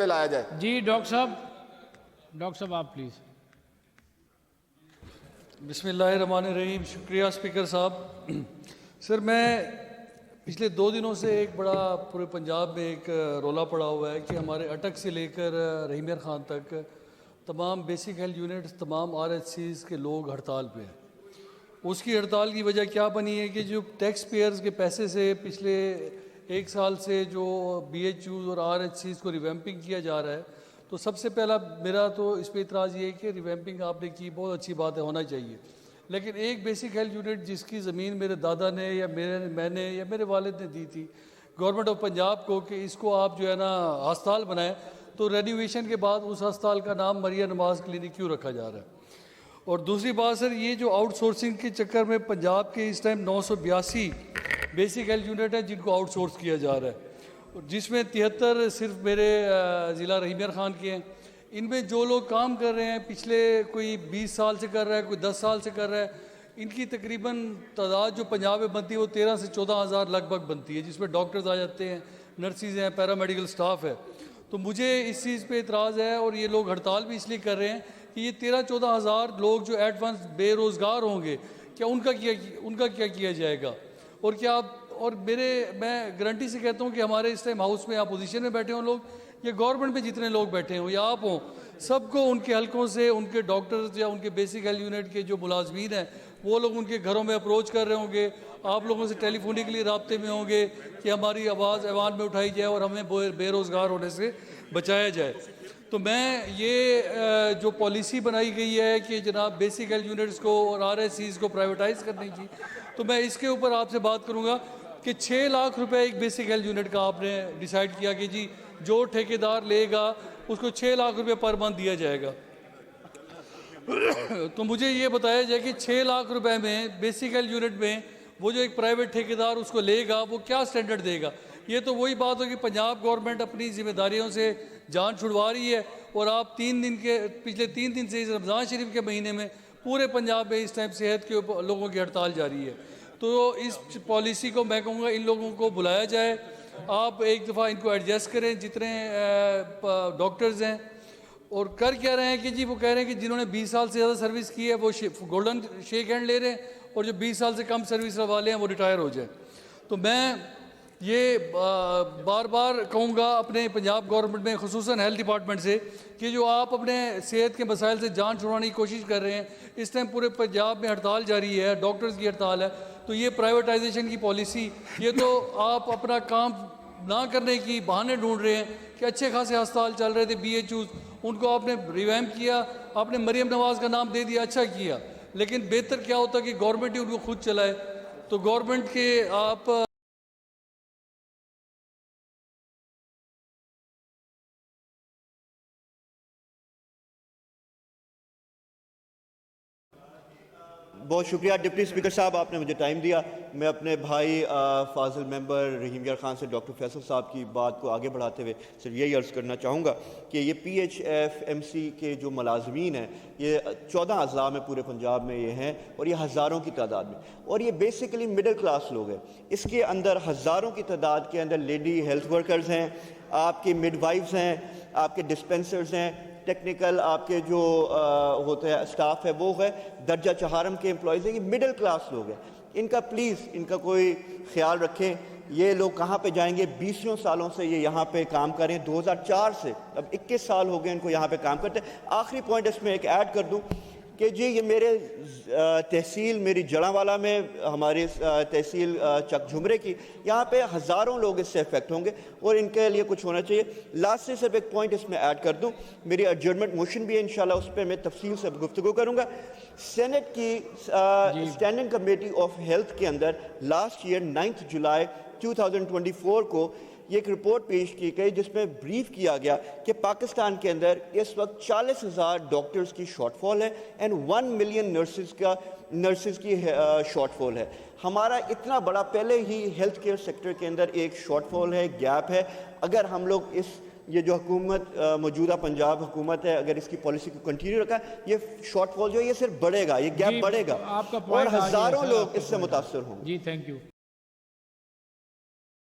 پہ لایا جائے۔ جی ڈاکٹر صاحب آپ پلیز۔ بسم اللہ الرحمن الرحیم۔ شکریہ اسپیکر صاحب۔ سر میں پچھلے 2 دنوں سے ایک بڑا پورے پنجاب میں ایک رولا پڑا ہوا ہے کہ ہمارے اٹک سے لے کر رحیم خان تک تمام بیسک ہیلتھ یونٹس، تمام RHCs کے لوگ ہڑتال پہ ہیں۔ اس کی ہڑتال کی وجہ کیا بنی ہے کہ جو ٹیکس پیئرز کے پیسے سے پچھلے 1 سال سے جو BHUs اور RHCs کو ریویمپنگ کیا جا رہا ہے، تو سب سے پہلا میرا تو اس پہ اعتراض یہ ہے کہ ریویمپنگ آپ نے کی، بہت اچھی بات ہے، ہونا چاہیے، لیکن ایک بیسک ہیلتھ یونٹ جس کی زمین میرے دادا نے یا میں نے یا میرے والد نے دی تھی گورنمنٹ آف پنجاب کو کہ اس کو آپ جو ہے نا ہسپتال بنائیں، تو رینوویشن کے بعد اس ہسپتال کا نام مریم نواز کلینک کیوں رکھا جا رہا ہے؟ اور دوسری بات سر، یہ جو آؤٹ سورسنگ کے چکر میں پنجاب کے اس ٹائم 982 بیسک ہیلتھ یونٹ ہیں جن کو آؤٹ سورس کیا جا رہا ہے، جس میں 73 صرف میرے ضلع رحیم خان کے ہیں۔ ان میں جو لوگ کام کر رہے ہیں پچھلے کوئی 20 سال سے کر رہا ہے، کوئی 10 سال سے کر رہا ہے، ان کی تقریباً تعداد جو پنجاب میں بنتی ہے وہ 13 سے 14 ہزار لگ بھگ بنتی ہے، جس میں ڈاکٹرز آ جاتے ہیں، نرسز ہیں، پیرامیڈیکل سٹاف ہے۔ تو مجھے اس چیز پہ اعتراض ہے، اور یہ لوگ ہڑتال بھی اس لیے کر رہے ہیں کہ یہ 13-14 ہزار لوگ جو ایٹ ونس بے روزگار ہوں گے، کیا ان کا کیا کیا جائے گا؟ اور کیا اور میں گارنٹی سے کہتا ہوں کہ ہمارے اس ٹائم ہاؤس میں اپوزیشن میں بیٹھے ہوں لوگ یا گورنمنٹ میں جتنے لوگ بیٹھے ہوں یا آپ ہوں، سب کو ان کے حلقوں سے ان کے ڈاکٹرز یا ان کے بیسک ہیلتھ یونٹ کے جو ملازمین ہیں وہ لوگ ان کے گھروں میں اپروچ کر رہے ہوں گے، آپ لوگوں سے ٹیلی فونکلی رابطے میں ہوں گے کہ ہماری آواز ایوان میں اٹھائی جائے اور ہمیں بے روزگار ہونے سے بچایا جائے۔ تو میں یہ جو پالیسی بنائی گئی ہے کہ جناب بیسک ہیلتھ یونٹس کو اور RHCs کو پرائیویٹائز کرنے کی، تو میں اس کے اوپر آپ سے بات کروں گا کہ 6 لاکھ روپے ایک بیسک ہیلتھ یونٹ کا آپ نے ڈیسائیڈ کیا کہ جی جو ٹھیکیدار لے گا اس کو 6 لاکھ روپے پر منتھ دیا جائے گا۔ تو مجھے یہ بتایا جائے کہ 6 لاکھ روپے میں بیسک ہیلتھ یونٹ میں وہ جو ایک پرائیویٹ ٹھیکیدار اس کو لے گا وہ کیا سٹینڈرڈ دے گا؟ یہ تو وہی بات ہوگی پنجاب گورنمنٹ اپنی ذمہ داریوں سے جان چھڑوا رہی ہے، اور آپ پچھلے 3 دن سے اس رمضان شریف کے مہینے میں پورے پنجاب میں اس ٹائم صحت کے لوگوں کی ہڑتال جاری ہے۔ تو اس پالیسی کو میں کہوں گا ان لوگوں کو بلایا جائے، آپ ایک دفعہ ان کو ایڈجسٹ کریں جتنے ڈاکٹرز ہیں، اور کر کیا رہے ہیں کہ جی وہ کہہ رہے ہیں کہ جنہوں نے 20 سال سے زیادہ سروس کی ہے وہ گولڈن شیک ہینڈ لے رہے ہیں، اور جو 20 سال سے کم سروس والے ہیں وہ ریٹائر ہو جائیں۔ تو میں یہ بار بار کہوں گا اپنے پنجاب گورنمنٹ میں خصوصاً ہیلتھ ڈپارٹمنٹ سے کہ جو آپ اپنے صحت کے مسائل سے جان چھڑوانے کی کوشش کر رہے ہیں، اس ٹائم پورے پنجاب میں ہڑتال جاری ہے، ڈاکٹرز کی ہڑتال ہے، تو یہ پرائیویٹائزیشن کی پالیسی، یہ تو آپ اپنا کام نہ کرنے کی بہانے ڈھونڈ رہے ہیں کہ اچھے خاصے ہسپتال چل رہے تھے BHUs، ان کو آپ نے ریویمپ کیا، آپ نے مریم نواز کا نام دے دیا، اچھا کیا، لیکن بہتر کیا ہوتا کہ گورنمنٹ ہی ان کو خود چلائے۔ تو گورنمنٹ کے آپ بہت شکریہ ڈپٹی اسپیکر صاحب، آپ نے مجھے ٹائم دیا۔ میں اپنے بھائی فاضل ممبر رحیم یار خان سے ڈاکٹر فیصل صاحب کی بات کو آگے بڑھاتے ہوئے صرف یہی عرض کرنا چاہوں گا کہ یہ PHFMC کے جو ملازمین ہیں یہ 14 اضلاع میں پورے پنجاب میں یہ ہیں، اور یہ ہزاروں کی تعداد میں، اور یہ بیسیکلی مڈل کلاس لوگ ہیں۔ اس کے اندر ہزاروں کی تعداد کے اندر لیڈی ہیلتھ ورکرز ہیں، آپ کی مڈ وائفز ہیں، آپ کے ڈسپینسرز ہیں، ٹیکنیکل آپ کے جو ہوتے ہیں اسٹاف ہے وہ ہے، درجہ چہارم کے امپلائیز ہیں، یہ مڈل کلاس لوگ ہیں۔ ان کا پلیز ان کا کوئی خیال رکھیں۔ یہ لوگ کہاں پہ جائیں گے؟ 20 سالوں سے یہ یہاں پہ کام کریں، 2004 سے اب 21 سال ہو گئے ان کو یہاں پہ کام کرتے ہیں۔ آخری پوائنٹ اس میں ایک ایڈ کر دوں کہ جی یہ میرے تحصیل میری جڑاں میں ہماری تحصیل چک جھمرے کی، یہاں پہ ہزاروں لوگ اس سے افیکٹ ہوں گے اور ان کے لیے کچھ ہونا چاہیے۔ لاسٹ سے صرف ایک پوائنٹ اس میں ایڈ کر دوں، میری ایڈجرنمنٹ موشن بھی ہے انشاءاللہ، اس پہ میں تفصیل سے گفتگو کروں گا۔ سینٹ کی اسٹینڈنگ کمیٹی آف ہیلتھ کے اندر لاسٹ ایئر 9 جولائی 2024 کو یہ ایک رپورٹ پیش کی گئی جس میں بریف کیا گیا کہ پاکستان کے اندر اس وقت 40,000 ڈاکٹرز کی شارٹ فال ہے اینڈ 1 ملین نرسز کی شارٹ فال ہے۔ ہمارا اتنا بڑا پہلے ہی ہیلتھ کیئر سیکٹر کے اندر ایک شارٹ فال ہے، گیپ ہے۔ اگر ہم لوگ یہ جو حکومت موجودہ پنجاب حکومت ہے اگر اس کی پالیسی کو کنٹینیو رکھا، یہ شارٹ فال جو ہے یہ صرف بڑھے گا، یہ گیپ بڑھے گا اور ہزاروں لوگ اس سے متاثر ہوں گے۔ جی تھینک یو۔